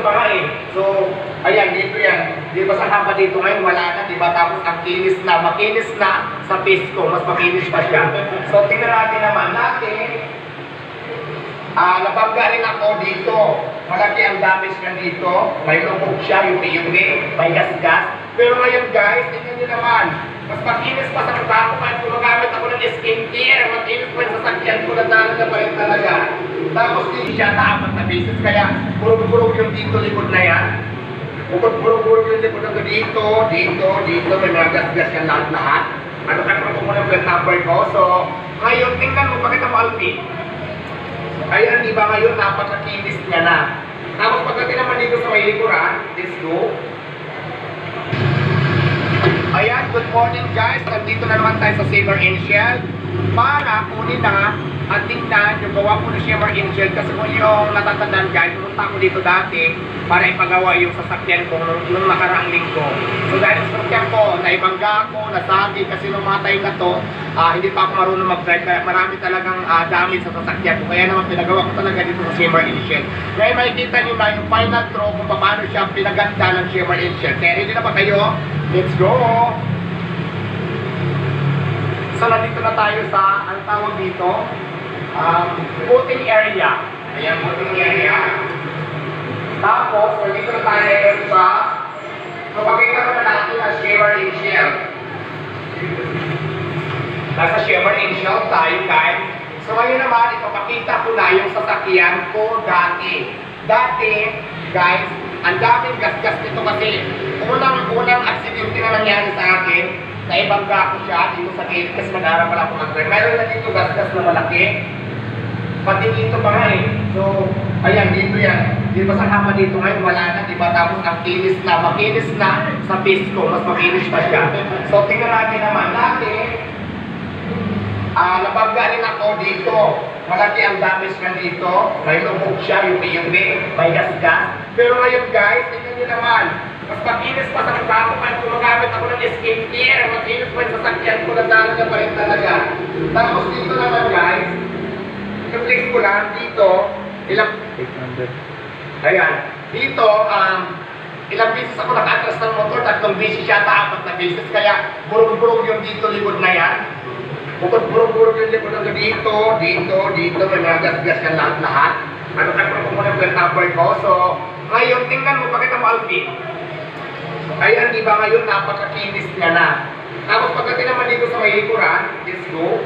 pa nga eh. So, ayan, dito yan. Di ba sa haba dito ngayon, wala na, di ba? Tapos ang kinis na, makinis na sa pisco, mas makinis pa siya. So, tingnan natin naman natin. Nabangga rin ako dito. Malaki ang damage niya dito. May lubog siya, yupi-yupi, may gas-gas. Pero ngayon guys, tingnan niyo naman. Mas makinis pa sa mukha ko kahit gumagamit ako ng skincare. Makinis pa yung sasakyan ko na dahil na pa rin talaga. Tapos hindi siya apat na beses. Kaya burog-burog yung dito likod na yan. Burog-burog yung likod na dito, dito. May mga gas-gas yan lahat-lahat. Ano ka naman muna yung number ko. So, ngayon tingnan mo, pakita mo Alvin. Ayan, di ba ngayon, napakakinis niya na. Tapos pagdating naman dito sa may likuran, let's go. Ayan, good morning guys. Nandito na naman tayo sa Shimmer and Shell para kunin na at tingnan yung gawa ko ng Shimmer and Shell. Kasi kung yung natatandaan guys, pumunta ako dito dati para ipagawa yung sasakyan ko nung nakaraang linggo. So dahil yung sasakyan ko, naibangga ako, nasagi kasi nung mga time na to, hindi pa ako marunong mag-drive. Kaya marami talagang damage sa sasakyan ko. Kaya naman pinagawa ko talaga dito sa Shimmer and Shell. Kaya makikita nyo na yung final throw kung paano siya pinaganda ng Shimmer and Shell. Kaya ready na ba kayo? Let's go! So nandito na tayo sa, ang tawag dito, coating area. Ayan, coating area. Tapos, nandito na tayo sa, so pakita ko na natin ang Shimmer and Shell. Nasa Shimmer and Shell tayo guys. So ngayon naman, ipapakita ko na yung sasakyan ko dati. Dati, guys, ang daming gas-gas nito kasi unang aksidente na nangyari sa akin, naibangga ko siya dito sa gate kasi nag-aaral pala ako mag-drive. Mayroon na dito gas-gas na malaki. Pati dito pa nga eh. So, ayan, dito yan. Di ba sa hama dito ngayon, wala na, di ba? Tapos ang kinis na, makinis na sa pisco, mas makinis pa siya. So, tingnan natin naman natin. Nabangga rin ako dito. Malaki ang damage na dito. May lubog siya, yupi-yupi, may gas-gas. Pero ngayon guys, tingnan nyo naman. Mas makinis pa sa mukha ko kahit gumagamit ako ng skincare. Makinis pa yung sasakyan ko na dahil na pa rin talaga. Tapos dito naman guys, i-flex ko lang dito. Ilang... 800. Ayan. Dito, ilang beses ako naka-atras ng motor. 3 beses yata, 4 na beses. Kaya burog-burog yung dito likod na yan. Burog-burog yung likod na dito. May mga gas-gas yan lahat-lahat. Ano ka naman muna yung number ko. So, ngayon, tingnan mo, pakita mo Alvin. Ayan, di ba ngayon, napakakinis niya na. Tapos pagdating naman dito sa may likuran, let's go.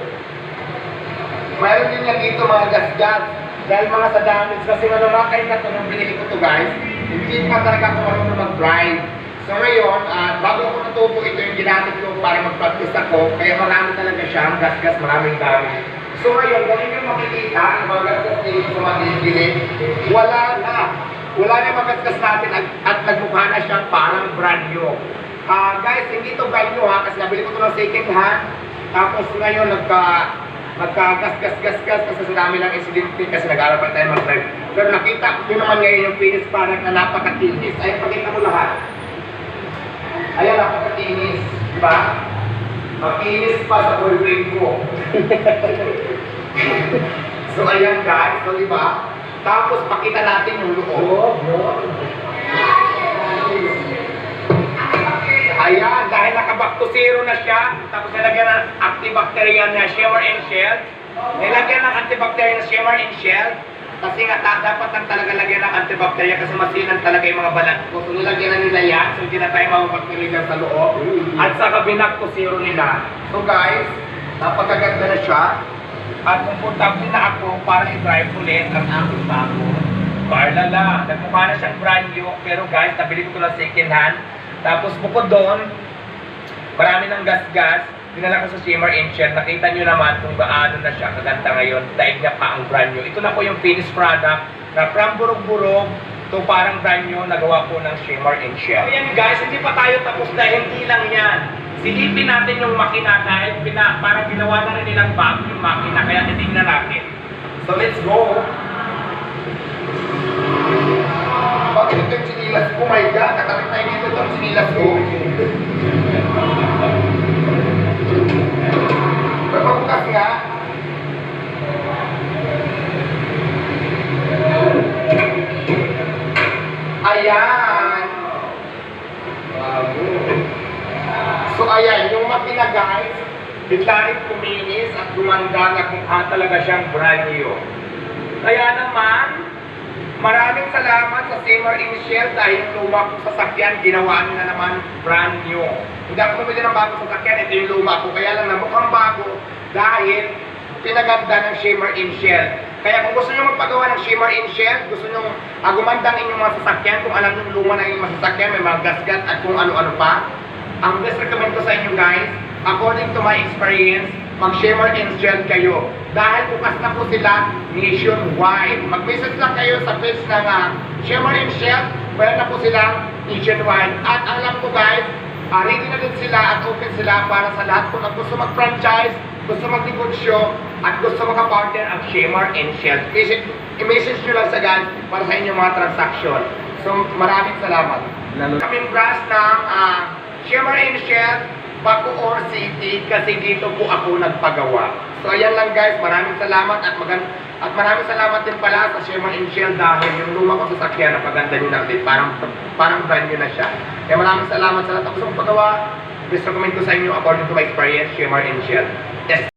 Mayroon din yan dito mga gas-gas. Dahil mga sa damage, kasi nalumakay na ito nung binili ko to guys. Hindi pa talaga ako marunong mag-drive. So ngayon, bago ako natuto, ito yung ginamit ko para mag-practice ako. Kaya marami talaga siya, ang gas-gas, maraming damage. So ngayon, ganun yung makikita, ang mga gas-gas dito sa mga dinigilid, wala na. Wala na yung magasgas natin at nagmukha na siyang parang brand new. Guys, hindi ito brand new ha, kasi nabili ko ito ng second hand. Tapos ngayon, nagka-gas kasi sa dami lang incident kasi nag-aaral pa tayo mag-drive. Pero nakita ko naman ngayon yung finished product na napakakinis. Ayan, pakita mo lahat. Ayan, napakakinis. Diba? Makinis pa sa boyfriend ko. So ayan guys, so diba? Tapos pakita natin yung loob. Ayan, dahil naka-back to zero na siya, tapos nilagyan ng antibacterial na Shimmer and Shell. Nilagyan ng antibacterial na Shimmer and Shell. Kasi nga dapat lang talaga lagyan ng antibacterial kasi masinan talaga yung mga balat ko. So nilagyan na nila yan, so hindi na tayo mababacterial sa loob. At saka binack to zero nila. So guys, napakaganda na siya. At comfortable na ako para i-drive ulit ang aking bago. Parlala, nagmukha na siyang brand new. Pero guys, nabili ko ito ng second hand. Tapos bukod doon, marami ng gas-gas. Dinala ko sa Shimmer and Shell. Nakita nyo naman kung gaano na siya kaganda ngayon. Dahil niya pa ang brand new. Ito na po yung finished product na from burog-burog to parang brand new nagawa po ng Shimmer and Shell. Ayan guys, hindi pa tayo tapos dahil hindi lang yan. Silipin natin yung makina dahil parang ginawa na rin nilang bago yung makina. Kaya titignan natin. So let's go. Bakit ito yung sinilas ko? Oh my God, nakapit tayo dito itong sinilas ko. Pagpabukas nga. Ayan. So ayan, yung makina guys, bigla rin kuminis at gumanda na kung talaga siyang brand new. Kaya naman, maraming salamat sa Simmer Initial dahil yung luma kong sasakyan, ginawa niyo na naman brand new. Hindi ako bumili ng bagong sasakyan, ito yung luma ko. Kaya lang na mukhang bago dahil pinaganda ng Shimmer Initial. Kaya kung gusto nyo magpagawa ng Shimmer Initial, gusto nyo gumandang inyong mga sasakyan, kung alam nyo luma na inyong mga sasakyan, may mga gasgat at kung ano-ano pa, ang best recommend ko sa inyo guys, according to my experience, mag-Shimmer Initial kayo. Dahil bukas na po sila nationwide. Mag-message lang kayo sa page ng Shimmer Initial, meron na po sila nationwide. At alam ko guys, ready na din sila at open sila para sa lahat po na gusto mag-franchise, gusto mag-negosyo, at gusto makapartner ang Shimmer Initial. I-message nyo lang sa guys para sa inyong mga transaction. So maraming salamat. Kaming branch ng Shimmer Initial, Bacoor City, kasi dito po ako nagpagawa. So ayan lang guys, maraming salamat at maraming salamat din pala sa Shimmer Initial dahil yung luma ko sa sakyan, napaganda nyo na ulit, parang brand new na siya. Kaya maraming salamat sa lahat. Ako sa pagpagawa, gusto recommend ko sa inyo according to my experience, Shimmer Initial. Yes.